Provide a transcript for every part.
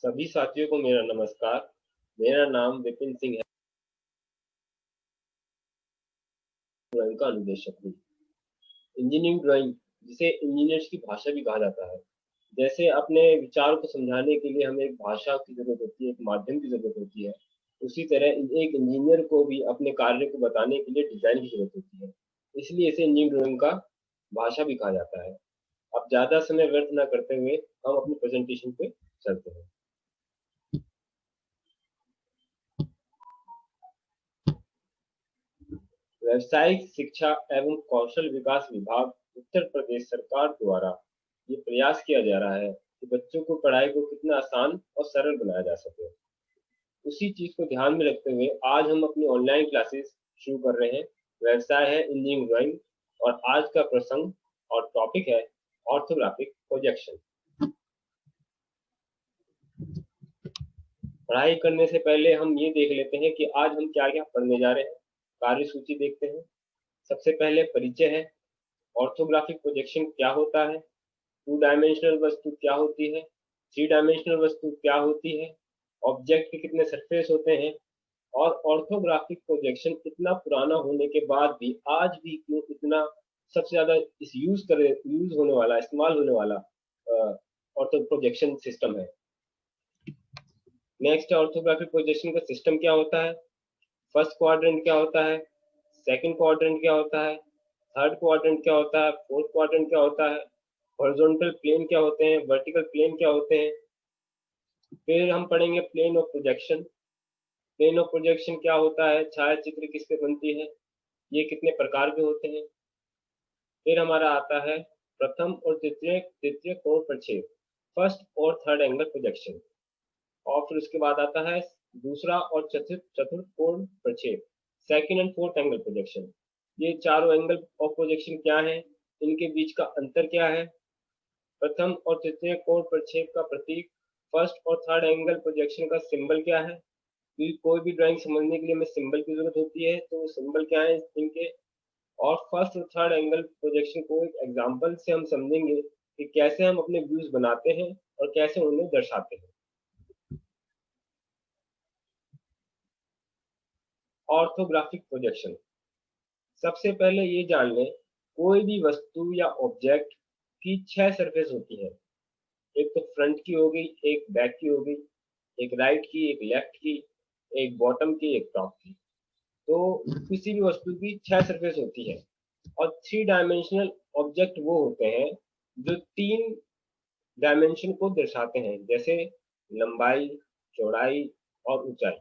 सभी साथियों को मेरा नमस्कार। मेरा नाम विपिन सिंह है, ड्राइंग का अनुदेशक हूँ। इंजीनियरिंग ड्राइंग, जिसे इंजीनियर्स की भाषा भी कहा जाता है। जैसे अपने विचार को समझाने के लिए हमें एक भाषा की जरूरत होती है, एक माध्यम की जरूरत होती है, उसी तरह एक इंजीनियर को भी अपने कार्य को बताने के लिए डिजाइन की जरूरत होती है। इसलिए इसे इंजीनियरिंग ड्राइंग का भाषा भी कहा जाता है। अब ज्यादा समय व्यर्थ न करते हुए हम अपनी प्रेजेंटेशन पे चलते हैं। व्यावसायिक शिक्षा एवं कौशल विकास विभाग उत्तर प्रदेश सरकार द्वारा ये प्रयास किया जा रहा है कि बच्चों को पढ़ाई को कितना आसान और सरल बनाया जा सके। उसी चीज को ध्यान में रखते हुए आज हम अपनी ऑनलाइन क्लासेस शुरू कर रहे हैं। व्यवसाय है इंजीनियरिंग ड्राइंग और आज का प्रसंग और टॉपिक है ऑर्थोग्राफिक प्रोजेक्शन। पढ़ाई करने से पहले हम ये देख लेते हैं कि आज हम क्या क्या पढ़ने जा रहे हैं। कार्य सूची देखते हैं। सबसे पहले परिचय है। ऑर्थोग्राफिक प्रोजेक्शन क्या होता है, टू डायमेंशनल वस्तु क्या होती है, थ्री डायमेंशनल वस्तु क्या होती है, ऑब्जेक्ट के कितने सरफेस होते हैं, और ऑर्थोग्राफिक प्रोजेक्शन इतना पुराना होने के बाद भी आज भी क्यों इतना सबसे ज्यादा इस यूज होने वाला, इस्तेमाल होने वाला ऑर्थो प्रोजेक्शन सिस्टम है। नेक्स्ट, ऑर्थोग्राफिक प्रोजेक्शन का सिस्टम क्या होता है, फर्स्ट क्वाड्रेंट क्या होता है, सेकंड क्वाड्रेंट क्या होता है, थर्ड क्वाड्रेंट क्या होता है, फोर्थ क्वाड्रेंट क्या होता है, हॉरिजॉन्टल प्लेन क्या होते हैं, वर्टिकल प्लेन क्या होते हैं। फिर हम पढ़ेंगे plane of projection. Plane of projection क्या होता है, छाया चित्र किस पे बनती है, ये कितने प्रकार के होते हैं। फिर हमारा आता है प्रथम और तृतीय तृतीय कोण प्रक्षेप, फर्स्ट और थर्ड एंगल प्रोजेक्शन। और फिर उसके बाद आता है दूसरा और चतुर्थ चतुर्थ कोण प्रक्षेप, second and fourth angle projection. ये चारों एंगल ऑफ प्रोजेक्शन क्या है, इनके बीच का अंतर क्या है, प्रथम और तृतीय कोण प्रक्षेप का प्रतीक, फर्स्ट और थर्ड एंगल प्रोजेक्शन का सिंबल क्या है। क्योंकि कोई भी ड्राइंग समझने के लिए हमें सिंबल की जरूरत होती है, तो सिंबल क्या है इनके। और फर्स्ट और थर्ड एंगल प्रोजेक्शन को एक एग्जांपल से हम समझेंगे कि कैसे हम अपने व्यूज बनाते हैं और कैसे उन्हें दर्शाते हैं। ऑर्थोग्राफिक प्रोजेक्शन, सबसे पहले ये जान लें, कोई भी वस्तु या ऑब्जेक्ट की 6 सरफेस होती है। एक तो फ्रंट की हो गई, एक बैक की हो गई, एक राइट की, एक लेफ्ट की, एक बॉटम की, एक टॉप की। तो किसी भी वस्तु की 6 सरफेस होती है। और थ्री डायमेंशनल ऑब्जेक्ट वो होते हैं जो 3 डायमेंशन को दर्शाते हैं, जैसे लंबाई, चौड़ाई और ऊंचाई।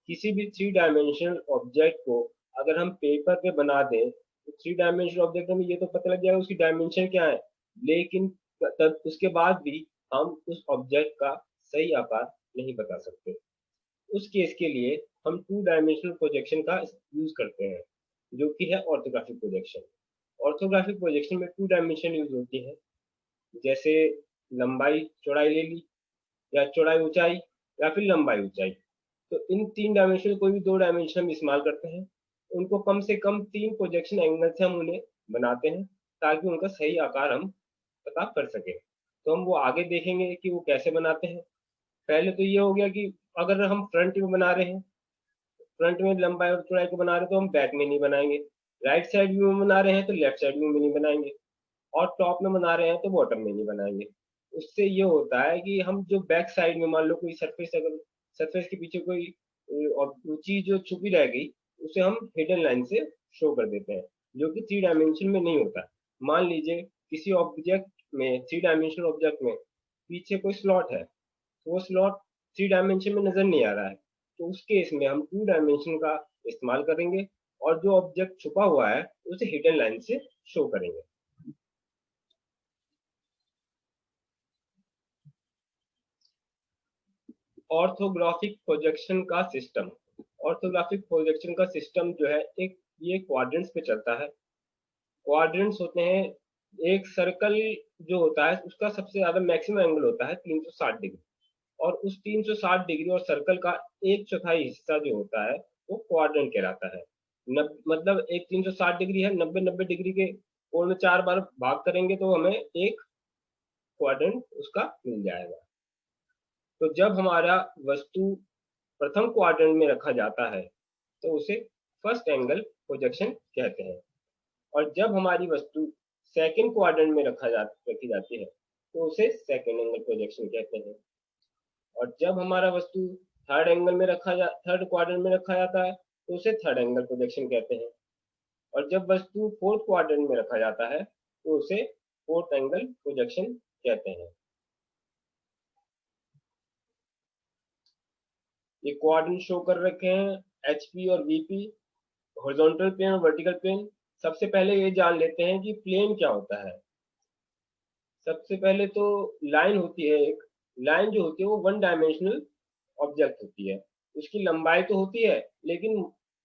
किसी भी थ्री डायमेंशनल ऑब्जेक्ट को अगर हम पेपर पे बना दें तो थ्री डायमेंशनल ऑब्जेक्ट में ये तो पता लग जाएगा उसकी डायमेंशन क्या है, लेकिन तब उसके बाद भी हम उस ऑब्जेक्ट का सही आकार नहीं बता सकते। उस केस के लिए हम टू डायमेंशनल प्रोजेक्शन का यूज करते हैं, जो कि है ऑर्थोग्राफिक प्रोजेक्शन। ऑर्थोग्राफिक प्रोजेक्शन में 2 डायमेंशन यूज होती है, जैसे लंबाई चौड़ाई ले ली, या चौड़ाई ऊंचाई, या फिर लंबाई ऊंचाई। तो इन 3 डायमेंशन, कोई भी 2 डायमेंशन हम इस्तेमाल करते हैं, उनको कम से कम 3 प्रोजेक्शन एंगल से हम उन्हें बनाते हैं ताकि उनका सही आकार हम पता कर सकें। तो हम वो आगे देखेंगे कि वो कैसे बनाते हैं। पहले तो ये हो गया कि अगर हम फ्रंट में बना रहे हैं, फ्रंट में लंबाई और चौड़ाई को बना रहे हैं तो हम बैक में नहीं बनाएंगे। राइट साइड व्यू में बना रहे हैं तो लेफ्ट साइड व्यू में नहीं बनाएंगे। और टॉप में बना रहे हैं तो बॉटम में नहीं बनाएंगे। उससे ये होता है कि हम जो बैक साइड में मान लो कोई सरफेस, अगर सरफेस के पीछे कोई और ऊंची जो छुपी रह गई, उसे हम हिडन लाइन से शो कर देते हैं, जो कि थ्री डायमेंशन में नहीं होता। मान लीजिए किसी ऑब्जेक्ट में, थ्री डायमेंशनल ऑब्जेक्ट में पीछे कोई स्लॉट है, तो वो स्लॉट थ्री डायमेंशन में नजर नहीं आ रहा है, तो उस केस में हम टू डायमेंशन का इस्तेमाल करेंगे और जो ऑब्जेक्ट छुपा हुआ है उसे हिडन लाइन से शो करेंगे। ऑर्थोग्राफिक प्रोजेक्शन का सिस्टम, ऑर्थोग्राफिक प्रोजेक्शन का सिस्टम जो है, एक ये क्वाड्रेंट्स पे चलता है। क्वाड्रेंट्स होते हैं, एक सर्कल जो होता है उसका सबसे ज्यादा मैक्सिमम एंगल होता है 360 डिग्री, और उस 360 डिग्री और सर्कल का एक चौथाई हिस्सा जो होता है वो क्वाड्रेंट कहलाता है। मतलब एक 360 डिग्री है, 90-90 डिग्री के कोण में 4 बार भाग करेंगे तो हमें एक क्वाड्रेंट उसका मिल जाएगा। तो जब हमारा वस्तु प्रथम क्वाड्रेंट में रखा जाता है तो उसे फर्स्ट एंगल प्रोजेक्शन कहते हैं, और जब हमारी वस्तु सेकंड क्वाड्रेंट में रखी जाती है तो उसे सेकंड एंगल प्रोजेक्शन कहते हैं, और जब हमारा वस्तु थर्ड क्वाड्रेंट में रखा जाता है तो उसे थर्ड एंगल प्रोजेक्शन कहते हैं, और जब वस्तु फोर्थ क्वाड्रेंट में रखा जाता है तो उसे फोर्थ एंगल प्रोजेक्शन कहते हैं। ये क्वाड्रेंट शो कर रखे हैं, एचपी और वीपी, हॉरिजॉन्टल प्लेन और वर्टिकल प्लेन। सबसे पहले ये जान लेते हैं कि प्लेन क्या होता है। सबसे पहले तो लाइन होती है, एक लाइन जो होती है वो वन डायमेंशनल ऑब्जेक्ट होती है। उसकी लंबाई तो होती है लेकिन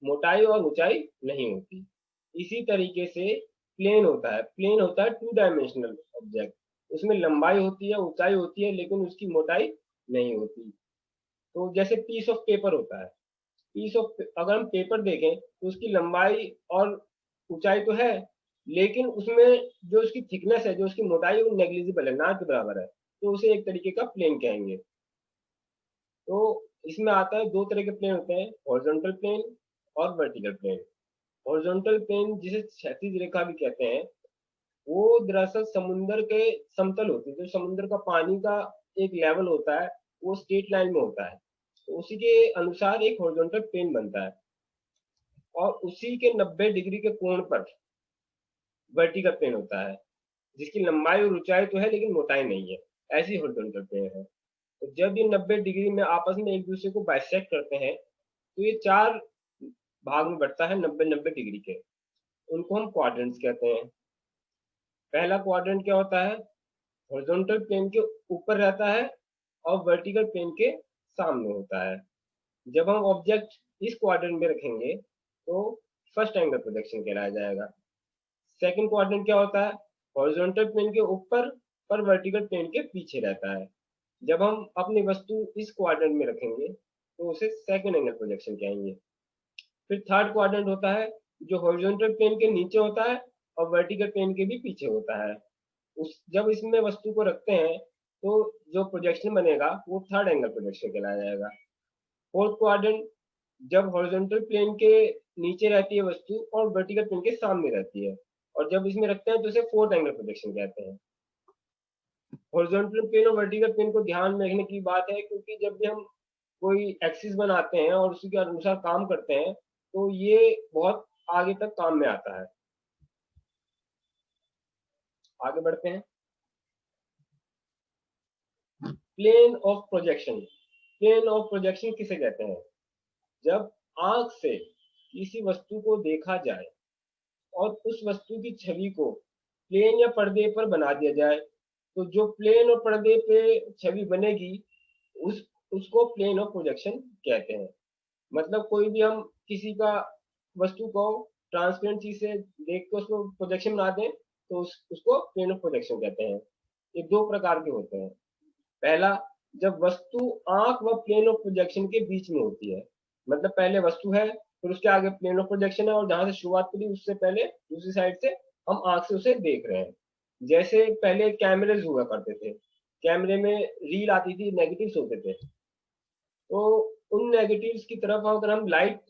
मोटाई और ऊंचाई नहीं होती। इसी तरीके से प्लेन होता है टू डायमेंशनल ऑब्जेक्ट। उसमें लंबाई होती है, ऊंचाई होती है, लेकिन उसकी मोटाई नहीं होती। तो जैसे पीस ऑफ पेपर होता है, अगर हम पेपर देखें तो उसकी लंबाई और ऊंचाई तो है, लेकिन उसमें जो उसकी थिकनेस है, जो उसकी मोटाई है, वो नेग्लिजिबल है, ना के बराबर है, तो उसे एक तरीके का प्लेन कहेंगे। तो इसमें आता है दो तरह के प्लेन होते हैं, हॉरिजॉन्टल प्लेन और वर्टिकल प्लेन। हॉरिजॉन्टल प्लेन जिसे क्षैतिज रेखा भी कहते हैं, वो दरअसल समुद्र के समतल होती है। जो समुद्र का पानी का एक लेवल होता है वो स्ट्रेट लाइन में होता है, तो उसी के अनुसार एक हॉरिजॉन्टल प्लेन बनता है, और उसी के 90 डिग्री के कोण पर वर्टिकल प्लेन होता है, जिसकी लंबाई और ऊंचाई तो है लेकिन मोटाई नहीं है। ऐसी हॉरिजॉन्टल प्लेन है। तो जब ये 90 डिग्री में आपस में एक दूसरे को बाइसेक्ट करते हैं तो ये चार भाग में बढ़ता है 90-90 डिग्री के। उनको हम क्वाड्रेंट्स कहते हैं। पहला क्वाड्रेंट क्या होता है, हॉरिजॉन्टल प्लेन के ऊपर रहता है और वर्टिकल प्लेन के सामने होता है। जब हम ऑब्जेक्ट इस क्वाड्रेंट में रखेंगे तो फर्स्ट एंगल प्रोजेक्शन कहलाया जाएगा। सेकंड क्वाड्रेंट क्या होता है, हॉरिजॉन्टल प्लेन के ऊपर पर वर्टिकल प्लेन के पीछे रहता है। जब हम अपनी वस्तु इस क्वाड्रेंट में रखेंगे तो उसे सेकंड एंगल प्रोजेक्शन कहेंगे। फिर थर्ड क्वाड्रेंट होता है जो हॉरिजॉन्टल प्लेन के नीचे होता है और वर्टिकल प्लेन के भी पीछे होता है। जब इसमें वस्तु को रखते हैं तो जो प्रोजेक्शन बनेगा वो थर्ड एंगल प्रोजेक्शन कहलाया जाएगा। फोर्थ क्वाड्रेंट जब हॉरिजॉन्टल प्लेन के नीचे रहती है वस्तु और वर्टिकल प्लेन के सामने रहती है, और जब इसमें रखते हैं तो इसे फोर्थ एंगल प्रोजेक्शन कहते हैं। हॉरिजॉन्टल प्लेन और वर्टिकल प्लेन को ध्यान में रखने की बात है, क्योंकि जब भी हम कोई एक्सिस बनाते हैं और उसी के अनुसार काम करते हैं तो ये बहुत आगे तक काम में आता है। आगे बढ़ते हैं। Plane of projection. Plane of projection किसे कहते हैं, जब आंख से किसी वस्तु को देखा जाए और उस वस्तु की छवि को प्लेन या पर्दे पर बना दिया जाए, तो जो प्लेन और पर्दे पे छवि बनेगी उस उसको प्लेन ऑफ प्रोजेक्शन कहते हैं। मतलब कोई भी हम किसी का वस्तु को ट्रांसपेरेंट चीज से देख के उसको प्रोजेक्शन बना दें तो उसको प्लेन ऑफ प्रोजेक्शन कहते हैं। ये दो प्रकार के होते हैं। पहला, जब वस्तु आंख व प्लेन ऑफ प्रोजेक्शन के बीच में होती है, मतलब पहले वस्तु है फिर उसके आगे प्लेन ऑफ प्रोजेक्शन है, और जहां से शुरुआत करी उससे पहले दूसरी साइड से हम आंख से उसे देख रहे हैं। जैसे पहले कैमरेज हुआ करते थे, कैमरे में रील आती थी, नेगेटिव्स होते थे, तो उन नेगेटिव्स की तरफ अगर हम लाइट,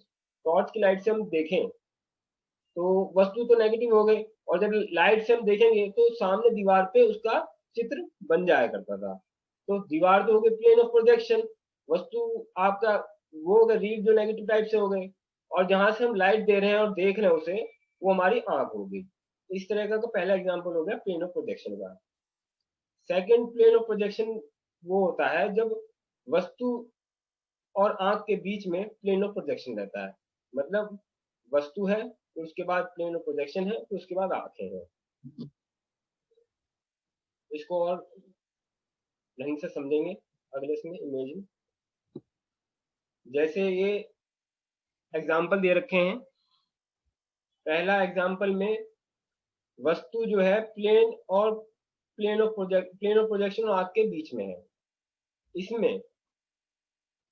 टॉर्च की लाइट से हम देखें तो वस्तु तो नेगेटिव हो गई, और जब लाइट से हम देखेंगे तो सामने दीवार पे उसका चित्र बन जाया करता था। तो दीवार तो हो गई प्लेन ऑफ प्रोजेक्शन, वस्तु आपका वो हो गया रील जो नेगेटिव टाइप से हो गई, और जहां से हम लाइट दे रहे हैं और देख रहे हैं उसे, वो हमारी आंख होगी। इस तरह का पहला एग्जाम्पल हो गया प्लेन ऑफ प्रोजेक्शन का। सेकेंड प्लेन ऑफ प्रोजेक्शन वो होता है जब वस्तु और आंख के बीच में प्लेन ऑफ प्रोजेक्शन रहता है। मतलब वस्तु है तो उसके बाद प्लेन ऑफ प्रोजेक्शन है तो उसके बाद आंखें हैं। इसको और ढंग से समझेंगे अगले इसमें इमेज में। जैसे ये एग्जाम्पल दे रखे हैं, पहला एग्जाम्पल में वस्तु जो है प्लेन ऑफ प्रोजेक्शन और आंख के बीच में है। इसमें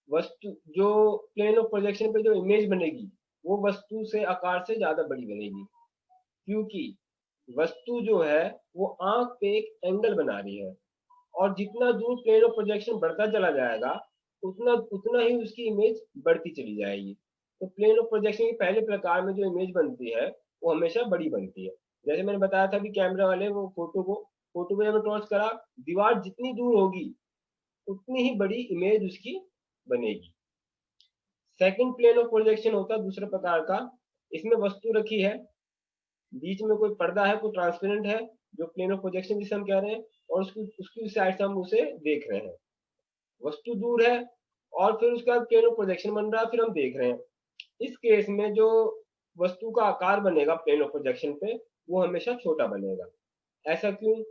वस्तु जो प्लेन ऑफ प्रोजेक्शन पे जो इमेज बनेगी वो वस्तु से आकार से ज्यादा बड़ी बनेगी, क्योंकि वस्तु जो है वो आंख पे एक एंगल बना रही है, और जितना दूर प्लेन ऑफ प्रोजेक्शन बढ़ता चला जाएगा उतना उतना ही उसकी इमेज बढ़ती चली जाएगी। तो प्लेन ऑफ प्रोजेक्शन के पहले प्रकार में जो इमेज बनती है वो हमेशा बड़ी बनती है। जैसे मैंने बताया था कि कैमरा वाले वो फोटो को जब टॉर्च करा, दीवार जितनी दूर होगी उतनी ही बड़ी इमेज उसकी बनेगी। सेकंड प्लेन ऑफ प्रोजेक्शन होता है दूसरे प्रकार का। इसमें वस्तु रखी है, बीच में कोई पर्दा है, कोई ट्रांसपेरेंट है, जो प्लेन ऑफ प्रोजेक्शन जिसे हम कह रहे हैं, और उसकी उसकी साइड से हम उसे देख रहे हैं। वस्तु दूर है और फिर उसका प्लेन ऑफ प्रोजेक्शन बन रहा है, फिर हम देख रहे हैं। इस केस में जो वस्तु का आकार बनेगा प्लेन ऑफ प्रोजेक्शन पे वो हमेशा छोटा बनेगा। ऐसा क्यों?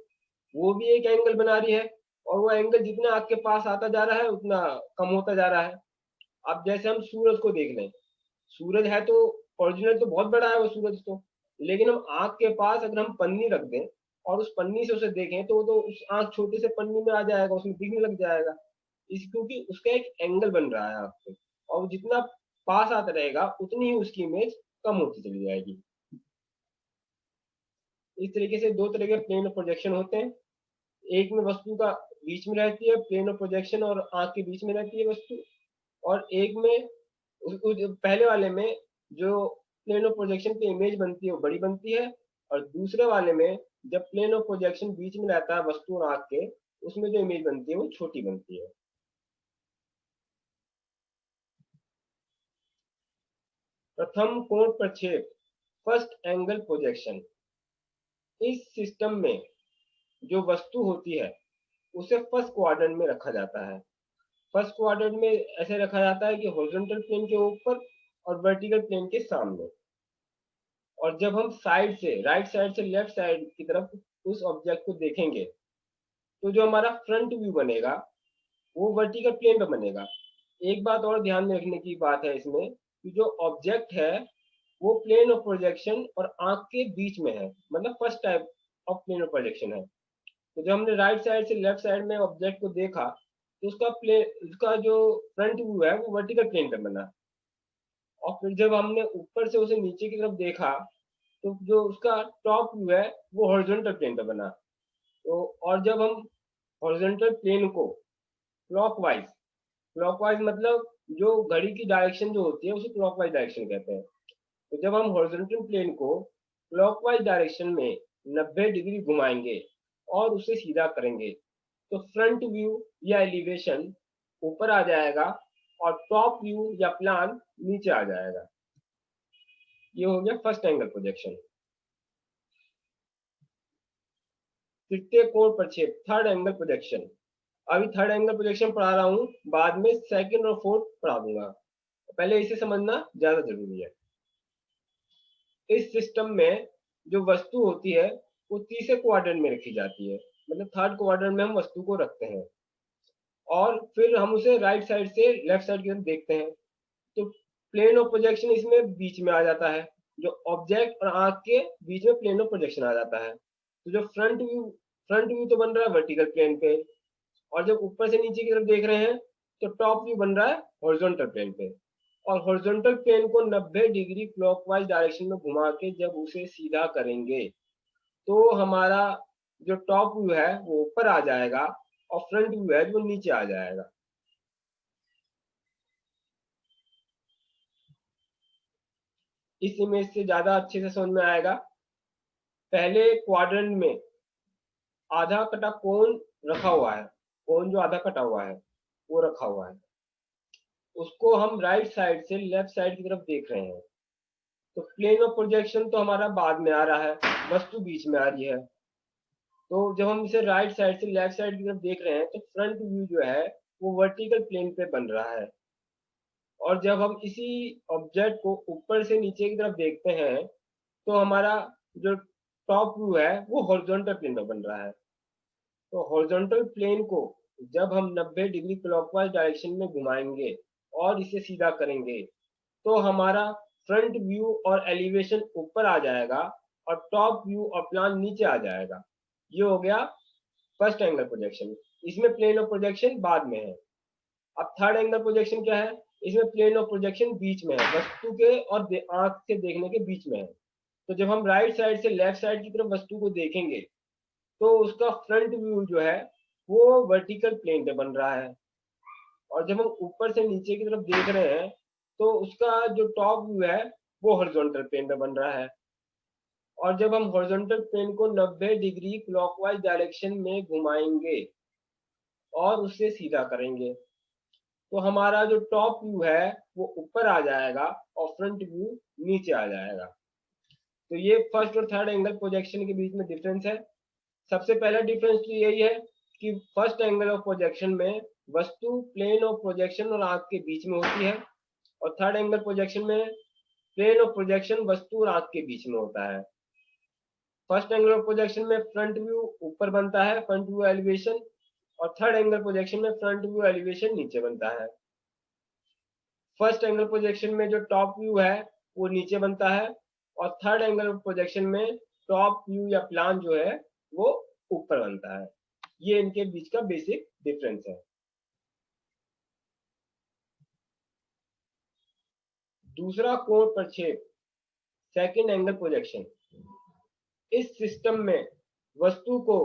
वो भी एक एंगल बना रही है और वो एंगल जितना आपके पास आता जा रहा है उतना कम होता जा रहा है। अब जैसे हम सूरज को देख लें, सूरज है तो ओरिजिनल तो बहुत बड़ा है वो सूरज तो, लेकिन हम आँख के पास अगर हम पन्नी रख दें और उस पन्नी से उसे देखें तो वो तो उस आँख छोटे से पन्नी में आ जाएगा, उसमें दिखने लग जाएगा। इस क्योंकि उसका एक एंगल बन रहा है आँख पे, और जितना पास आता रहेगा उतनी ही उसकी इमेज कम होती चली जाएगी। इस तरीके से दो तरह के प्लेन ऑफ प्रोजेक्शन होते हैं। एक में वस्तु का बीच में रहती है प्लेन ऑफ प्रोजेक्शन और आँख के बीच में रहती है वस्तु, और एक में पहले वाले में जो प्लेन ऑफ प्रोजेक्शन की इमेज बनती है वो बड़ी बनती है, और दूसरे वाले में जब प्लेन ऑफ प्रोजेक्शन बीच में रहता है वस्तु और आँख के, उसमें जो इमेज बनती है वो छोटी बनती है। प्रथम कोण प्रक्षेप, फर्स्ट एंगल प्रोजेक्शन। इस सिस्टम में जो वस्तु होती है उसे फर्स्ट क्वाड्रेंट में रखा जाता है। फर्स्ट क्वाड्रेंट में ऐसे रखा जाता है कि हॉरिजॉन्टल प्लेन के ऊपर और वर्टिकल प्लेन के सामने। और जब हम साइड से राइट साइड से लेफ्ट साइड की तरफ उस ऑब्जेक्ट को देखेंगे तो जो हमारा फ्रंट व्यू बनेगा वो वर्टिकल प्लेन पे बनेगा। एक बात और ध्यान में रखने की बात है इसमें कि जो ऑब्जेक्ट है वो प्लेन ऑफ प्रोजेक्शन और आंख के बीच में है, मतलब first type of plane of projection है। तो जब हमने राइट साइड से लेफ्ट साइड में ऑब्जेक्ट को देखा तो उसका जो फ्रंट व्यू है वो वर्टिकल प्लेन पे बना, और फिर जब हमने ऊपर से उसे नीचे की तरफ देखा तो जो उसका टॉप व्यू है वो हॉरिजॉन्टल प्लेन पे बना। तो और जब हम हॉरिजॉन्टल प्लेन को क्लॉकवाइज, क्लॉकवाइज मतलब जो घड़ी की डायरेक्शन जो होती है उसे क्लॉकवाइज डायरेक्शन कहते हैं। तो जब हम हॉरिजॉन्टल प्लेन को क्लॉकवाइज डायरेक्शन में 90 डिग्री घुमाएंगे और उसे सीधा करेंगे तो फ्रंट व्यू या एलिवेशन ऊपर आ जाएगा और टॉप व्यू या प्लान नीचे आ जाएगा। ये हो गया फर्स्ट एंगल प्रोजेक्शन। तृतीय कोण प्रक्षेप, थर्ड एंगल प्रोजेक्शन। अभी थर्ड एंगल प्रोजेक्शन पढ़ा रहा हूँ, बाद में सेकंड और फोर्थ पढ़ा दूंगा, पहले इसे समझना ज्यादा जरूरी है। इस सिस्टम में जो वस्तु होती है वो तीसरे क्वाड्रेंट में रखी जाती है, मतलब थर्ड क्वाड्रेंट में हम वस्तु को रखते हैं और फिर हम उसे राइट साइड से लेफ्ट साइड की तरफ देखते हैं। तो प्लेन ऑफ प्रोजेक्शन इसमें बीच में आ जाता है, जो ऑब्जेक्ट और आंख के बीच में प्लेन ऑफ प्रोजेक्शन आ जाता है। तो जो फ्रंट व्यू तो बन रहा है वर्टिकल प्लेन पे, और जब ऊपर से नीचे की तरफ देख रहे हैं तो टॉप व्यू बन रहा है हॉरिजॉन्टल प्लेन पे। और हॉरिजॉन्टल प्लेन को 90 डिग्री क्लॉकवाइज डायरेक्शन में घुमा के जब उसे सीधा करेंगे तो हमारा जो टॉप व्यू है वो ऊपर आ जाएगा और फ्रंट व्यू है वो नीचे आ जाएगा। इस इमेज से ज्यादा अच्छे से समझ में आएगा। पहले क्वाड्रेंट में आधा कटा कोण रखा हुआ है, कोण जो आधा कटा हुआ है वो रखा हुआ है, उसको हम राइट साइड से लेफ्ट साइड की तरफ देख रहे हैं। तो प्लेन ऑफ प्रोजेक्शन तो हमारा बाद में आ रहा है, वस्तु बीच में आ रही है। तो जब हम इसे राइट साइड से लेफ्ट साइड की तरफ देख रहे हैं तो फ्रंट व्यू जो है वो वर्टिकल प्लेन पे बन रहा है, और जब हम इसी ऑब्जेक्ट को ऊपर से नीचे की तरफ देखते हैं तो हमारा जो टॉप व्यू है वो हॉरिजॉन्टल प्लेन पे बन रहा है। तो हॉरिजॉन्टल प्लेन को जब हम 90 डिग्री क्लॉकवाइज डायरेक्शन में घुमाएंगे और इसे सीधा करेंगे तो हमारा फ्रंट व्यू और एलिवेशन ऊपर आ जाएगा और टॉप व्यू और प्लान नीचे आ जाएगा। ये हो गया फर्स्ट एंगल प्रोजेक्शन। इसमें प्लेन ऑफ प्रोजेक्शन बाद में है। अब थर्ड एंगल प्रोजेक्शन क्या है? इसमें प्लेन ऑफ प्रोजेक्शन बीच में है, वस्तु के और आंख से देखने के बीच में है। तो जब हम राइट साइड से लेफ्ट साइड की तरफ वस्तु को देखेंगे तो उसका फ्रंट व्यू जो है वो वर्टिकल प्लेन पे बन रहा है, और जब हम ऊपर से नीचे की तरफ देख रहे हैं तो उसका जो टॉप व्यू है वो हॉरिजॉन्टल प्लेन पे बन रहा है। और जब हम हॉरिजॉन्टल प्लेन को 90 डिग्री क्लॉकवाइज डायरेक्शन में घुमाएंगे और उसे सीधा करेंगे तो हमारा जो टॉप व्यू है वो ऊपर आ जाएगा और फ्रंट व्यू नीचे आ जाएगा। तो ये फर्स्ट और थर्ड एंगल प्रोजेक्शन के बीच में डिफरेंस है। सबसे पहला डिफरेंस तो यही है कि फर्स्ट एंगल ऑफ प्रोजेक्शन में वस्तु प्लेन ऑफ प्रोजेक्शन और आंख के बीच में होती है, और थर्ड एंगल प्रोजेक्शन में प्लेन ऑफ प्रोजेक्शन वस्तु और आंख के बीच में होता है। फर्स्ट एंगल ऑफ प्रोजेक्शन में फ्रंट व्यू ऊपर बनता है, फ्रंट व्यू एलिवेशन, और थर्ड एंगल प्रोजेक्शन में फ्रंट व्यू एलिवेशन नीचे बनता है। फर्स्ट एंगल प्रोजेक्शन में जो टॉप व्यू है वो नीचे बनता है, और थर्ड एंगल प्रोजेक्शन में टॉप व्यू या प्लान जो है वो ऊपर बनता है। ये इनके बीच का बेसिक डिफरेंस है। दूसरा कोण प्रक्षेप, सेकंड एंगल प्रोजेक्शन। इस सिस्टम में वस्तु को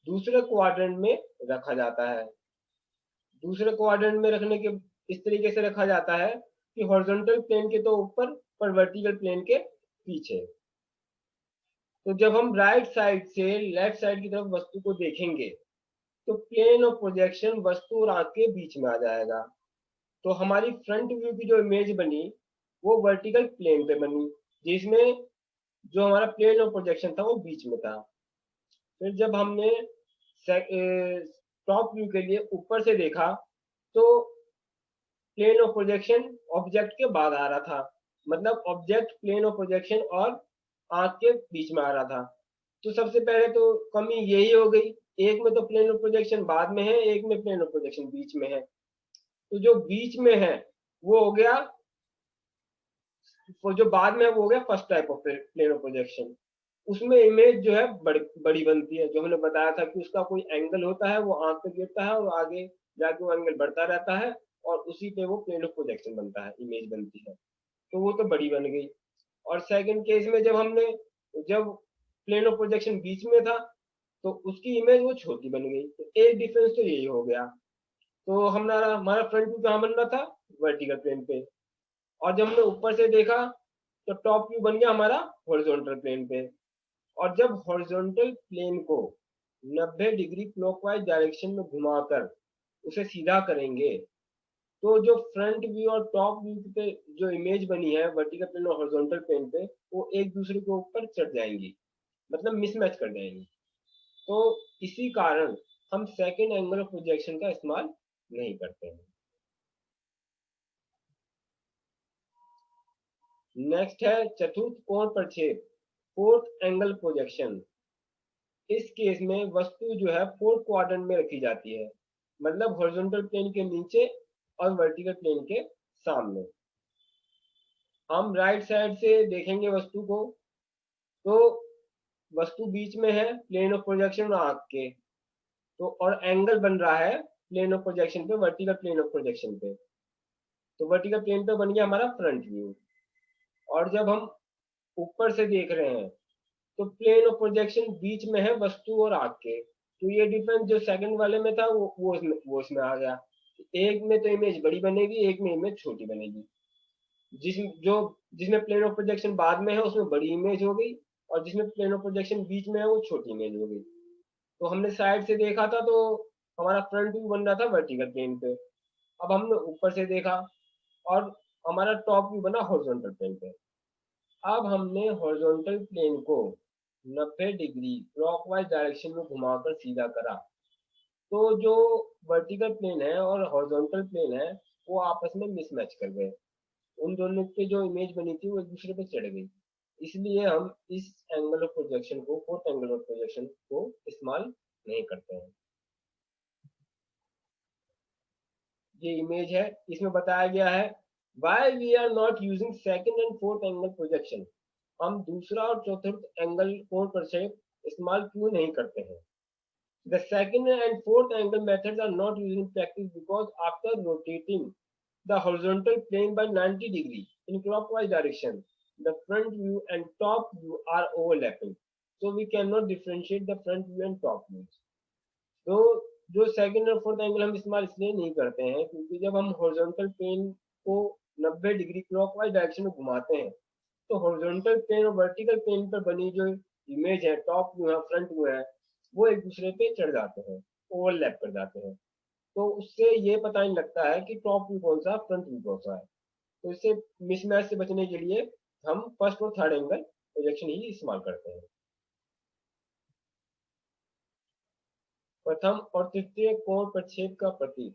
दूसरे क्वाड्रेंट में रखा जाता है। दूसरे क्वाड्रेंट में रखने के इस तरीके से रखा जाता है कि हॉरिजॉन्टल प्लेन के तो ऊपर पर वर्टिकल प्लेन के पीछे। तो जब हम राइट साइड से लेफ्ट साइड की तरफ वस्तु को देखेंगे तो प्लेन ऑफ प्रोजेक्शन वस्तु और आंख के बीच में आ जाएगा। तो हमारी फ्रंट व्यू की जो इमेज बनी वो वर्टिकल प्लेन पे बनी, जिसमें जो हमारा प्लेन ऑफ प्रोजेक्शन था वो बीच में था। फिर जब हमने टॉप व्यू के लिए ऊपर से देखा तो प्लेन ऑफ प्रोजेक्शन ऑब्जेक्ट के बाद आ रहा था, मतलब ऑब्जेक्ट प्लेन ऑफ प्रोजेक्शन और आंख के बीच में आ रहा था। तो सबसे पहले तो कमी यही हो गई, एक में तो प्लेन ऑफ प्रोजेक्शन बाद में है, एक में प्लेन ऑफ प्रोजेक्शन बीच में है। तो जो बीच में है वो हो गया, वो जो बाद में है वो हो गया first type of plane of projection. उसमें इमेज जो है बड़ी बनती है, जो हमने बताया था कि उसका कोई एंगल होता है वो आंख पे गिरता है और आगे जाके वो एंगल बढ़ता रहता है और उसी पे वो प्लेन ऑफ प्रोजेक्शन बनता है, इमेज बनती है। तो वो तो बड़ी बन गई। और सेकंड केस में जब प्लेन ऑफ प्रोजेक्शन बीच में था तो उसकी इमेज वो छोटी बन गई। तो एक डिफरेंस तो यही हो गया। तो हमारा हमारा फ्रंट व्यू कहाँ बन रहा था, वर्टिकल प्लेन पे, और जब हमने ऊपर से देखा तो टॉप व्यू बन गया हमारा हॉरिजॉन्टल प्लेन पे। और जब हॉरिजॉन्टल प्लेन को 90 डिग्री क्लॉकवाइज डायरेक्शन में घुमाकर उसे सीधा करेंगे तो जो फ्रंट व्यू और टॉप व्यू पे जो इमेज बनी है वर्टिकल प्लेन और हॉरिजॉन्टल प्लेन पे वो एक दूसरे के ऊपर चढ़ जाएंगी, मतलब मिसमैच कर जाएंगी। तो इसी कारण हम सेकंड एंगल ऑफ प्रोजेक्शन का इस्तेमाल नहीं करते हैं। नेक्स्ट है चतुर्थ कोण प्रक्षेप, फोर्थ एंगल प्रोजेक्शन। इस केस में वस्तु जो है फोर्थ क्वाड्रेंट में रखी जाती है, मतलब हॉरिजॉन्टल प्लेन के नीचे और वर्टिकल प्लेन के सामने। हम राइट साइड से देखेंगे वस्तु को तो वस्तु बीच में है प्लेन ऑफ प्रोजेक्शन और आंख के, तो और एंगल बन रहा है प्लेन ऑफ प्रोजेक्शन पे, वर्टिकल प्लेन ऑफ प्रोजेक्शन पे। तो वर्टिकल प्लेन पे बन गया हमारा फ्रंट व्यू। और जब हम ऊपर से देख रहे हैं तो प्लेन ऑफ प्रोजेक्शन बीच में है वस्तु और आग के। तो ये डिफरेंस जो सेकंड वाले में था वो इसमें आ गया। एक में तो इमेज बड़ी बनेगी, एक में इमेज छोटी बनेगी। जिसमें प्लेन ऑफ प्रोजेक्शन बाद में है उसमें बड़ी इमेज हो गई, और जिसमें प्लेन ऑफ प्रोजेक्शन बीच में है वो छोटी इमेज हो गई। तो हमने साइड से देखा था तो हमारा फ्रंट व्यू बन रहा था वर्टिकल प्लेन पे। अब हमने ऊपर से देखा और हमारा टॉप व्यू बना हॉरिजॉन्टल प्लेन पे। अब हमने हॉरिजॉन्टल प्लेन को 90 डिग्री क्लॉकवाइज डायरेक्शन में घुमाकर सीधा करा तो जो वर्टिकल प्लेन है और हॉरिजॉन्टल प्लेन है वो आपस में मिसमैच कर गए। उन दोनों की जो इमेज बनी थी वो एक दूसरे पे चढ़ गई। इसलिए हम इस एंगल ऑफ प्रोजेक्शन को, फोर्थ एंगल ऑफ प्रोजेक्शन को इस्तेमाल नहीं करते हैं। ये इमेज है, इसमें बताया गया है why we are not using second and fourth angle projection. हम दूसरा और चौथा एंगल कोण प्रक्षेप इस्तेमाल क्यों नहीं करते हैं। The second and fourth angle methods are not used in practice because after rotating the horizontal plane by 90 degree in clockwise direction, the front view and top view are overlapping. So we cannot differentiate the front view and top views. So जो second और fourth angle हम इस्तेमाल इसलिए नहीं करते हैं क्योंकि जब हम हॉरिजॉन्टल प्लेन को 90 डिग्री क्लॉकवाइज डायरेक्शन में घुमाते हैं तो हॉरिजॉन्टल प्लेन और वर्टिकल प्लेन पर बनी जो इमेज है, टॉप व्यू है, फ्रंट व्यू है, वो एक दूसरे पे चढ़ जाते हैं, ओवरलैप कर जाते हैं। तो उससे ये पता नहीं लगता है कि टॉप व्यू कौन सा, फ्रंट व्यू कौन सा है। तो इससे मिसमैच से बचने के लिए हम फर्स्ट और थर्ड एंगल प्रोजेक्शन ही इस्तेमाल करते हैं। प्रथम और तृतीय कोण प्रक्षेप का प्रतीक,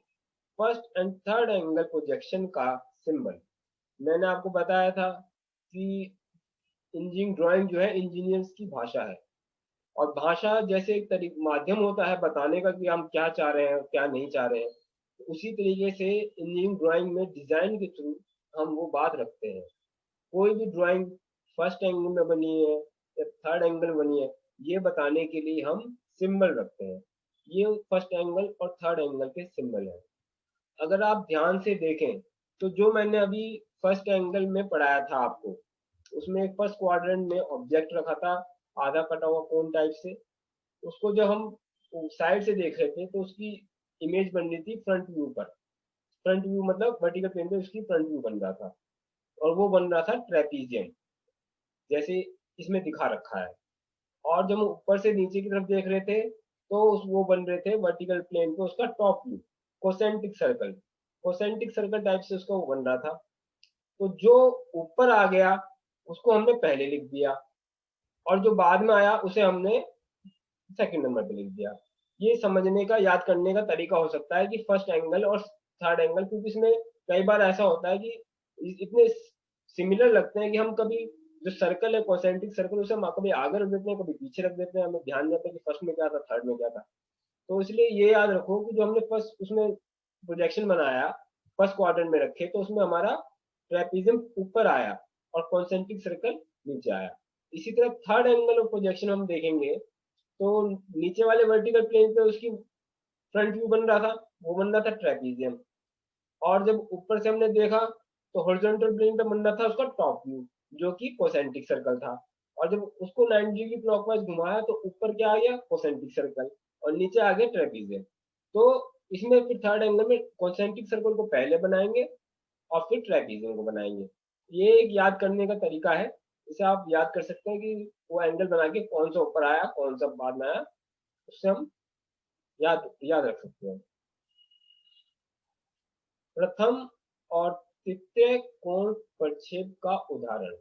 first and third angle projection का सिंबल। मैंने आपको बताया था कि इंजीनियरिंग ड्राइंग जो है इंजीनियर्स की भाषा है, और भाषा जैसे एक माध्यम होता है बताने का कि हम क्या चाह रहे हैं क्या नहीं चाह रहे हैं, तो उसी तरीके से इंजीनियरिंग ड्राइंग में डिजाइन के थ्रू हम वो बात रखते हैं। कोई भी ड्राइंग फर्स्ट एंगल में बनी है या थर्ड एंगल बनी है, ये बताने के लिए हम सिंबल रखते हैं। ये फर्स्ट एंगल और थर्ड एंगल के सिंबल है। अगर आप ध्यान से देखें तो जो मैंने अभी फर्स्ट एंगल में पढ़ाया था आपको, उसमें एक फर्स्ट क्वाड्रेंट में ऑब्जेक्ट रखा था, आधा कटा हुआ कोन टाइप से। उसको जब हम साइड से देख रहे थे तो उसकी इमेज बन रही थी फ्रंट व्यू पर। फ्रंट व्यू मतलब वर्टिकल प्लेन पे उसकी फ्रंट व्यू बन रहा था, और वो बन रहा था ट्रेपीजियम, जैसे इसमें दिखा रखा है। और जब हम ऊपर से नीचे की तरफ देख रहे थे तो वो बन रहे थे वर्टिकल प्लेन पे उसका top view, concentric circle. Concentric circle type से उसका वो बन रहा था। तो जो ऊपर आ गया उसको हमने पहले लिख दिया, और जो बाद में आया उसे हमने सेकंड नंबर पे लिख दिया। ये समझने का, याद करने का तरीका हो सकता है कि फर्स्ट एंगल और थर्ड एंगल, क्योंकि इसमें कई बार ऐसा होता है कि इतने सिमिलर लगते हैं कि हम कभी जो सर्कल है कॉन्सेंट्रिक सर्कल, उसे हम कभी आगे रख देते हैं, कभी पीछे रख देते हैं, हमें ध्यान नहीं आता कि फर्स्ट में क्या था थर्ड में क्या था। तो इसलिए ये याद रखो कि जो हमने फर्स्ट उसमें प्रोजेक्शन बनाया, फर्स्ट क्वाड्रेंट में रखे, तो उसमें हमारा ट्रेपीजियम ऊपर आया और कॉन्सेंट्रिक सर्कल नीचे आया। इसी तरह थर्ड एंगल ऑफ प्रोजेक्शन हम देखेंगे तो नीचे वाले वर्टिकल प्लेन पे उसकी फ्रंट व्यू बन रहा था, वो बन रहा था ट्रेपीजियम। और जब ऊपर से हमने देखा तो हॉरिजॉन्टल प्लेन पे बन रहा था उसका टॉप व्यू, जो कि कोसेंट्रिक सर्कल था। और जब उसको 90 डिग्री क्लॉकवाइज घुमाया तो ऊपर क्या आ गया, कोसेंट्रिक सर्कल, और नीचे आ गया ट्रेपीजियम। तो इसमें फिर थर्ड एंगल में कॉन्सेंट्रिक सर्कल को पहले बनाएंगे और फिर ट्रेपीजियम को बनाएंगे। ये एक याद करने का तरीका है। इसे आप याद कर सकते हैं कि वो एंगल बना के कौन सा ऊपर आया कौन सा बाद में आया, उससे हम याद याद रख सकते हैं। प्रथम और तृतीय कोण प्रक्षेप का उदाहरण,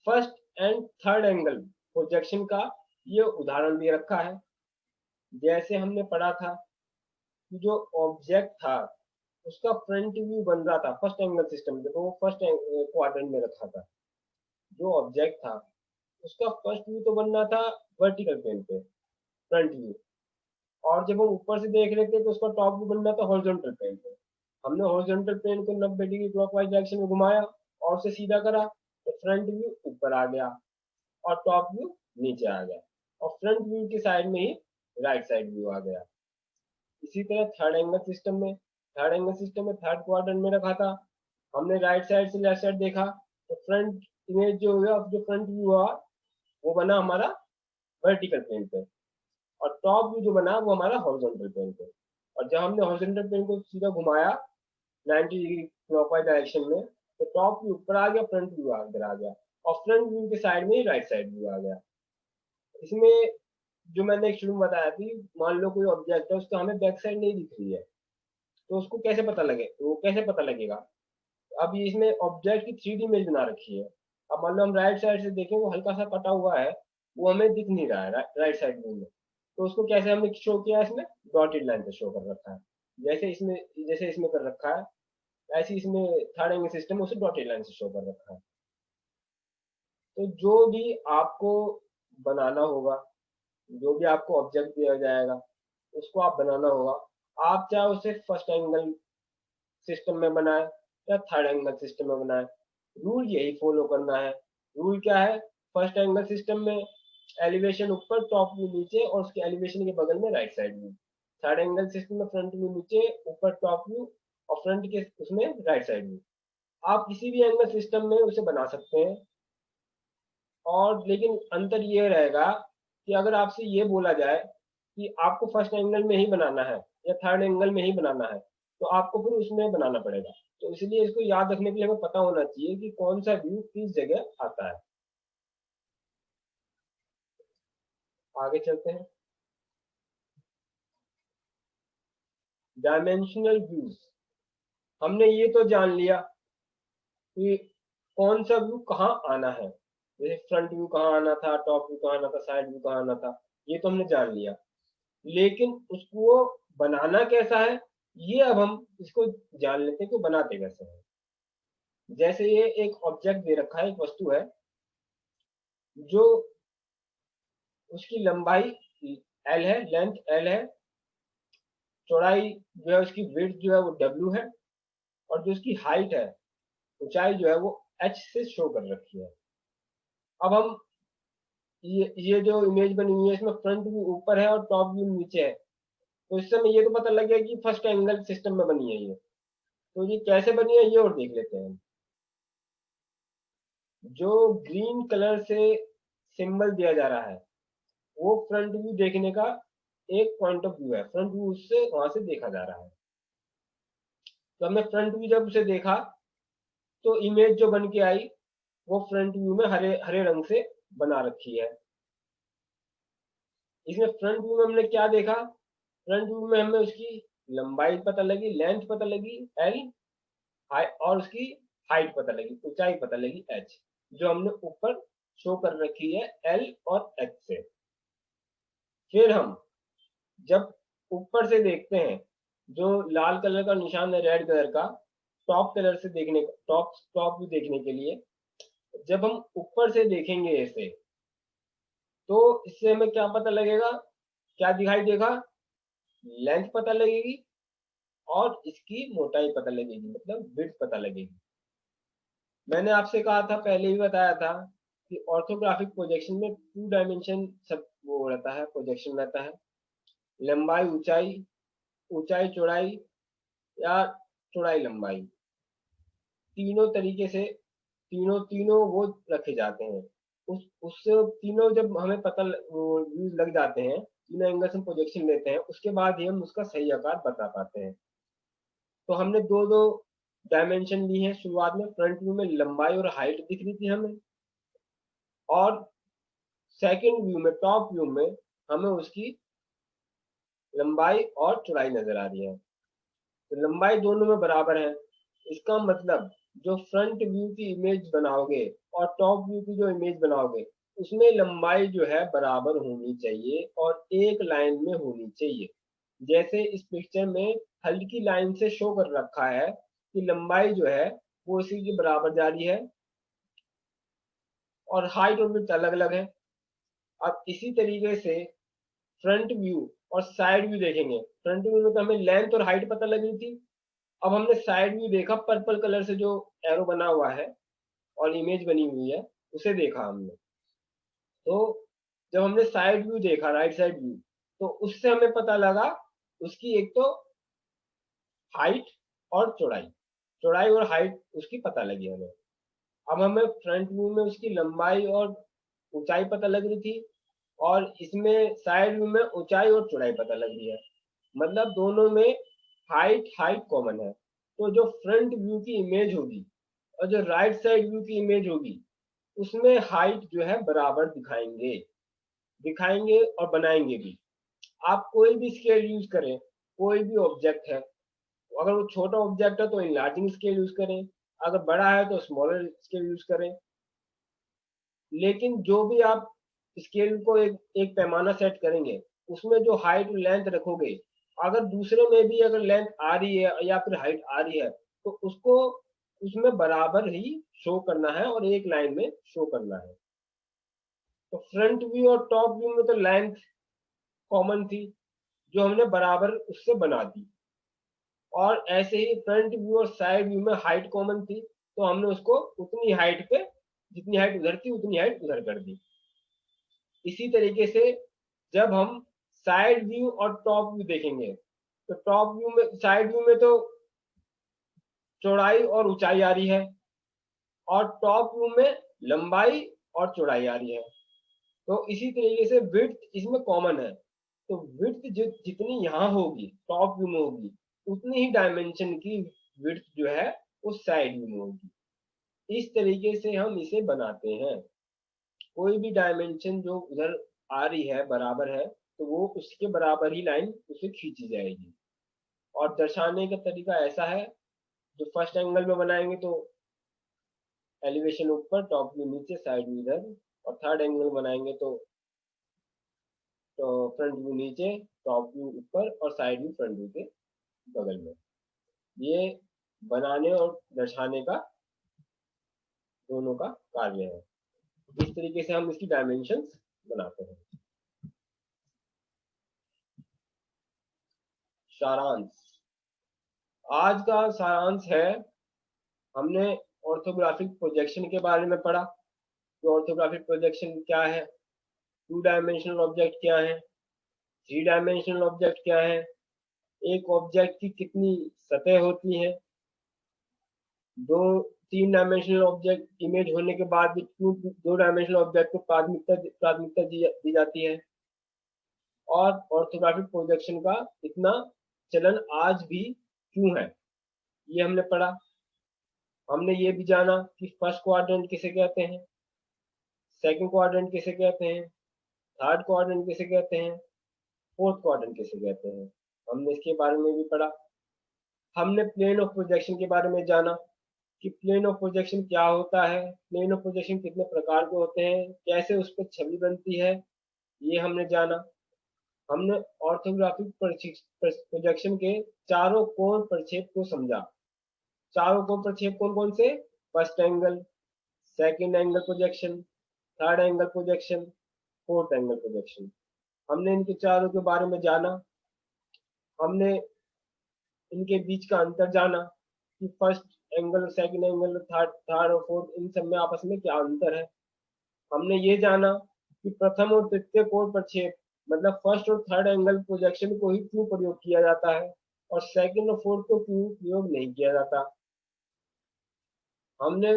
first and third angle projection का ये उदाहरण दे रखा है। जैसे हमने पढ़ा था कि जो ऑब्जेक्ट था उसका फ्रंट व्यू बन रहा था फर्स्ट एंगल सिस्टम में, तो वो फर्स्ट क्वाड्रेंट में रखा था। जो ऑब्जेक्ट था उसका फर्स्ट व्यू तो बन रहा था वर्टिकल प्लेन पे, फ्रंट व्यू। और जब हम ऊपर से देख रहे थे तो उसका टॉप व्यू बन रहा था हॉरिजॉन्टल प्लेन पे। हमने हॉरिजॉन्टल प्लेन को 90 डिग्री क्लॉकवाइज डायरेक्शन में घुमाया और उसे सीधा करा, तो फ्रंट व्यू ऊपर आ गया और टॉप व्यू नीचे आ गया, और फ्रंट व्यू के साइड में ही राइट साइड व्यू आ गया। इसी तरह थर्ड एंगल सिस्टम में थर्ड क्वाड्रेंट में रखा था। हमने राइट साइड से लेफ्ट साइड देखा तो फ्रंट इमेज जो हुआ, जो फ्रंट व्यू हुआ, वो बना हमारा वर्टिकल प्लेन पे, और टॉप व्यू जो बना वो हमारा हॉरिजॉन्टल प्लेन पे। और जब हमने हॉरिजॉन्टल प्लेन को सीधा घुमाया 90 डिग्री क्लॉकवाइज डायरेक्शन में, तो टॉप व्यू ऊपर आ गया, फ्रंट व्यू इधर आ गया, और फ्रंट व्यू के साइड में ही राइट साइड व्यू आ गया। इसमें जो मैंने एक शुरू में बताया थी, मान लो कोई ऑब्जेक्ट है उसका हमें बैक साइड नहीं दिख रही है, तो उसको कैसे पता लगे, वो कैसे पता लगेगा। अब ये इसमें ऑब्जेक्ट की 3D इमेज बना रखी है। अब मान लो हम राइट साइड से देखें, वो हल्का सा कटा हुआ है, वो हमें दिख नहीं रहा है राइट साइड व्यू में। तो उसको कैसे हमने शो किया, इसमें डॉटेड लाइन से शो कर रखा है। जैसे इसमें कर रखा है, ऐसे इसमें थर्ड एंगल सिस्टम में उसे डॉटेड लाइन से शो कर रखा है। तो जो भी आपको बनाना होगा, जो भी आपको ऑब्जेक्ट दिया जाएगा उसको आप बनाना होगा। आप चाहे उसे फर्स्ट एंगल सिस्टम में बनाए या थर्ड एंगल सिस्टम में बनाए, रूल यही फॉलो करना है। रूल क्या है, फर्स्ट एंगल सिस्टम में एलिवेशन ऊपर, टॉप व्यू नीचे, और उसके एलिवेशन के बगल में right side view. Third angle system में फ्रंट व्यू नीचे, ऊपर टॉप व्यू, और फ्रंट के उसमें राइट साइड व्यू। आप किसी भी एंगल सिस्टम में उसे बना सकते हैं। और लेकिन अंतर ये रहेगा कि अगर आपसे ये बोला जाए कि आपको फर्स्ट एंगल में ही बनाना है या थर्ड एंगल में ही बनाना है, तो आपको फिर उसमें बनाना पड़ेगा। तो इसलिए इसको याद रखने के लिए हमें पता होना चाहिए कि कौन सा व्यू किस जगह आता है। आगे चलते हैं। डायमेंशनल व्यूज, हमने ये तो जान लिया कि कौन सा व्यू कहाँ आना है, जैसे फ्रंट व्यू कहाँ आना था, टॉप व्यू कहाँ आना था, साइड व्यू कहाँ आना था, ये तो हमने जान लिया। लेकिन उसको बनाना कैसा है, ये अब हम इसको जान लेते हैं कि बनाते कैसे हैं। जैसे ये एक ऑब्जेक्ट दे रखा है, एक वस्तु है, जो उसकी लंबाई एल है, लेंथ एल है, चौड़ाई जो है उसकी विड्थ जो है वो डब्ल्यू है, और जो उसकी हाइट है, ऊंचाई जो है वो एच से शो कर रखी है। अब हम ये जो इमेज बनी हुई है, इसमें फ्रंट व्यू ऊपर है और टॉप व्यू नीचे है, तो इससे हमें ये तो पता लग गया कि फर्स्ट एंगल सिस्टम में बनी है ये। तो ये कैसे बनी है ये और देख लेते हैं। जो ग्रीन कलर से सिंबल दिया जा रहा है वो फ्रंट व्यू देखने का एक पॉइंट ऑफ व्यू है, फ्रंट व्यू उससे वहां से देखा जा रहा है। तो हमने फ्रंट व्यू जब उसे देखा तो इमेज जो बन के आई वो फ्रंट व्यू में हरे हरे रंग से बना रखी है। इसमें फ्रंट व्यू में हमने क्या देखा, फ्रंट व्यू में हमें उसकी लंबाई पता लगी, लेंथ पता लगी एल, और उसकी हाइट पता लगी, ऊंचाई पता लगी एच, जो हमने ऊपर शो कर रखी है एल और एच से। फिर हम जब ऊपर से देखते हैं, जो लाल कलर का निशान है रेड कलर का, टॉप कलर से देखने टॉप टॉप व्यू देखने के लिए जब हम ऊपर से देखेंगे इसे, तो इससे हमें क्या पता लगेगा, क्या दिखाई देगा, लेंथ पता लगेगी और इसकी मोटाई पता लगेगी, मतलब विड्थ पता लगेगी। मैंने आपसे कहा था, पहले भी बताया था कि ऑर्थोग्राफिक प्रोजेक्शन में टू डायमेंशन सब वो रहता है, प्रोजेक्शन रहता है। लंबाई ऊंचाई, ऊंचाई चौड़ाई, या चौड़ाई लंबाई, तीनों तरीके से तीनों तीनों वो रखे जाते हैं। उससे तीनों जब हमें पता व्यूज लग जाते हैं, तीनों एंगल से प्रोजेक्शन लेते हैं, उसके बाद ही हम उसका सही आकार बता पाते हैं। तो हमने दो दो डायमेंशन ली है। शुरुआत में फ्रंट व्यू में लंबाई और हाइट दिख रही थी हमें, और सेकंड व्यू में टॉप व्यू में हमें उसकी लंबाई और चौड़ाई नजर आ रही है। तो लंबाई दोनों में बराबर है। इसका मतलब जो फ्रंट व्यू की इमेज बनाओगे और टॉप व्यू की जो इमेज बनाओगे, उसमें लंबाई जो है बराबर होनी चाहिए और एक लाइन में होनी चाहिए। जैसे इस पिक्चर में हल्की लाइन से शो कर रखा है कि लंबाई जो है वो इसी के बराबर जा रही है, और हाइट और विड्थ अलग अलग है। अब इसी तरीके से फ्रंट व्यू और साइड व्यू देखेंगे। फ्रंट व्यू में तो हमें लेंथ और हाइट पता लग रही थी, अब हमने साइड व्यू देखा, पर्पल कलर से जो एरो बना हुआ है और इमेज बनी हुई है उसे देखा हमने। तो जब हमने साइड व्यू देखा, राइट साइड व्यू, तो उससे हमें पता लगा उसकी एक तो हाइट और चौड़ाई, चौड़ाई और हाइट उसकी पता लगी हमें। अब हमें फ्रंट व्यू में उसकी लंबाई और ऊंचाई पता लग रही थी, और इसमें साइड व्यू में ऊंचाई और चौड़ाई पता लग रही है, मतलब दोनों में हाइट हाइट कॉमन है। तो जो फ्रंट व्यू की इमेज होगी और जो राइट साइड व्यू की इमेज होगी, उसमें हाइट जो है बराबर दिखाएंगे, दिखाएंगे और बनाएंगे भी। आप कोई भी स्केल यूज करें, कोई भी ऑब्जेक्ट है, अगर वो छोटा ऑब्जेक्ट है तो इनलार्जिंग स्केल यूज करें, अगर बड़ा है तो स्मॉलर स्केल यूज करें। लेकिन जो भी आप स्केल को एक पैमाना सेट करेंगे, उसमें जो हाइट और लेंथ रखोगे, अगर दूसरे में भी अगर लेंथ आ रही है या फिर हाइट आ रही है, तो उसको उसमें बराबर ही शो करना है और एक लाइन में शो करना है। तो फ्रंट व्यू और टॉप व्यू में तो लेंथ कॉमन थी, जो हमने बराबर उससे बना दी, और ऐसे ही फ्रंट व्यू और साइड व्यू में हाइट कॉमन थी, तो हमने उसको उतनी हाइट पे, जितनी हाइट उधर थी उतनी हाइट उधर कर दी। इसी तरीके से जब हम साइड व्यू और टॉप व्यू देखेंगे, तो टॉप व्यू में, साइड व्यू में तो चौड़ाई और ऊंचाई आ रही है, और टॉप व्यू में लंबाई और चौड़ाई आ रही है। तो इसी तरीके से विड्थ इसमें कॉमन है, तो विड्थ जितनी यहाँ होगी टॉप व्यू में होगी, उतनी ही डायमेंशन की विड्थ जो है वो साइड व्यू में होगी। इस तरीके से हम इसे बनाते हैं। कोई भी डायमेंशन जो उधर आ रही है बराबर है, तो वो उसके बराबर ही लाइन उसे खींची जाएगी। और दर्शाने का तरीका ऐसा है, जो फर्स्ट एंगल में बनाएंगे तो एलिवेशन ऊपर, टॉप व्यू नीचे, साइड व्यू इधर। और थर्ड एंगल बनाएंगे तो फ्रंट व्यू नीचे, टॉप व्यू ऊपर और साइड व्यू फ्रंट व्यू के बगल में। ये बनाने और दर्शाने का दोनों का कार्य है। इस तरीके से हम इसकी डायमेंशंस बनाते हैं। सारांश, आज का सारांश है, हमने ऑर्थोग्राफिक प्रोजेक्शन के बारे में पढ़ा। तो ऑर्थोग्राफिक प्रोजेक्शन क्या है, टू डायमेंशनल ऑब्जेक्ट क्या है, थ्री डायमेंशनल ऑब्जेक्ट क्या है, एक ऑब्जेक्ट की कितनी सतह होती है, दो तीन डायमेंशनल ऑब्जेक्ट इमेज होने के बाद भी क्यों दो डायमेंशनल ऑब्जेक्ट को प्राथमिकता दी जाती है, और ऑर्थोग्राफिक प्रोजेक्शन का इतना चलन आज भी क्यों है, ये हमने पढ़ा। हमने ये भी जाना कि फर्स्ट क्वाड्रेंट किसे कहते हैं, सेकंड क्वाड्रेंट किसे कहते हैं, थर्ड क्वाड्रेंट किसे कहते हैं, फोर्थ क्वाड्रेंट किसे कहते हैं, हमने इसके बारे में भी पढ़ा। हमने प्लेन ऑफ प्रोजेक्शन के बारे में जाना कि प्लेन ऑफ प्रोजेक्शन क्या होता है, प्लेन ऑफ प्रोजेक्शन कितने प्रकार के होते हैं, कैसे उस पर छवि बनती है, ये हमने जाना। हमने ऑर्थोग्राफिक प्रोजेक्शन के चारों कोण प्रक्षेप को समझा। चारों कोण प्रक्षेप कौन कौन से, first angle, second angle projection, third angle projection, fourth angle projection. हमने इनके चारों के बारे में जाना। हमने इनके बीच का अंतर जाना कि first angle, second angle, third और फोर्थ, इन सब में आपस में क्या अंतर है। हमने ये जाना कि प्रथम और तृतीय कोण प्रक्षेप मतलब फर्स्ट और थर्ड एंगल प्रोजेक्शन को ही क्यों प्रयोग किया जाता है और सेकंड और फोर्थ को क्यों प्रयोग नहीं किया जाता। हमने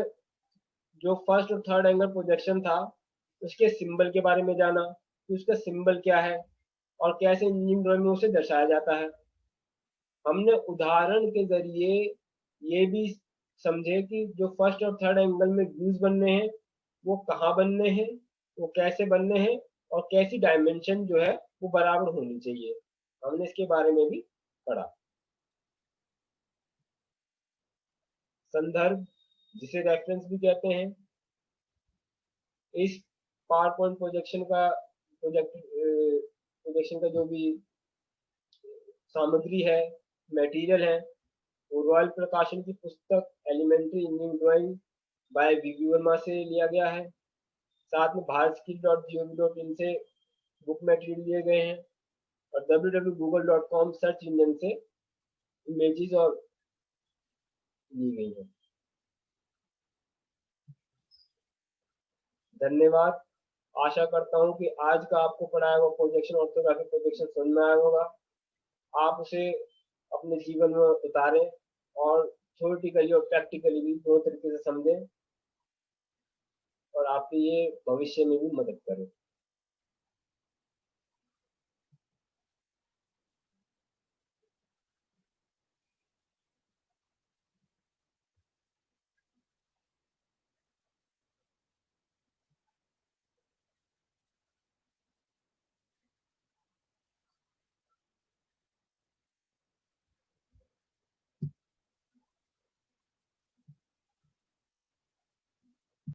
जो फर्स्ट और थर्ड एंगल प्रोजेक्शन था उसके सिंबल के बारे में जाना कि उसका सिंबल क्या है और कैसे इंजीनियरिंग ड्राइंग में उसे दर्शाया जाता है। हमने उदाहरण के जरिए ये भी समझे कि जो फर्स्ट और थर्ड एंगल में व्यूज बनने हैं वो कहाँ बनने हैं, वो कैसे बनने हैं और कैसी डायमेंशन जो है वो बराबर होनी चाहिए। हमने इसके बारे में भी पढ़ा। संदर्भ, जिसे रेफरेंस भी कहते हैं, इस पावर पॉइंट प्रोजेक्शन का जो भी सामग्री है, मटेरियल है, वो रॉयल प्रकाशन की पुस्तक एलिमेंट्री इंजीनियरिंग ड्राइंग बाय वीवी वर्मा से लिया गया है। साथ में bharatskill.gov.in से बुक मटेरियल लिए गए हैं और www.google.com सर्च इंजन से इमेजेस और ली गई हैं। धन्यवाद। आशा करता हूँ कि आज का आपको पढ़ाया हुआ प्रोजेक्शन, ऑर्थोग्राफिक प्रोजेक्शन समझ में आया होगा। आप उसे अपने जीवन में उतारें और थ्योरेटिकली और प्रैक्टिकली भी दोनों तरीके से समझें और आपके ये भविष्य में भी मदद करें।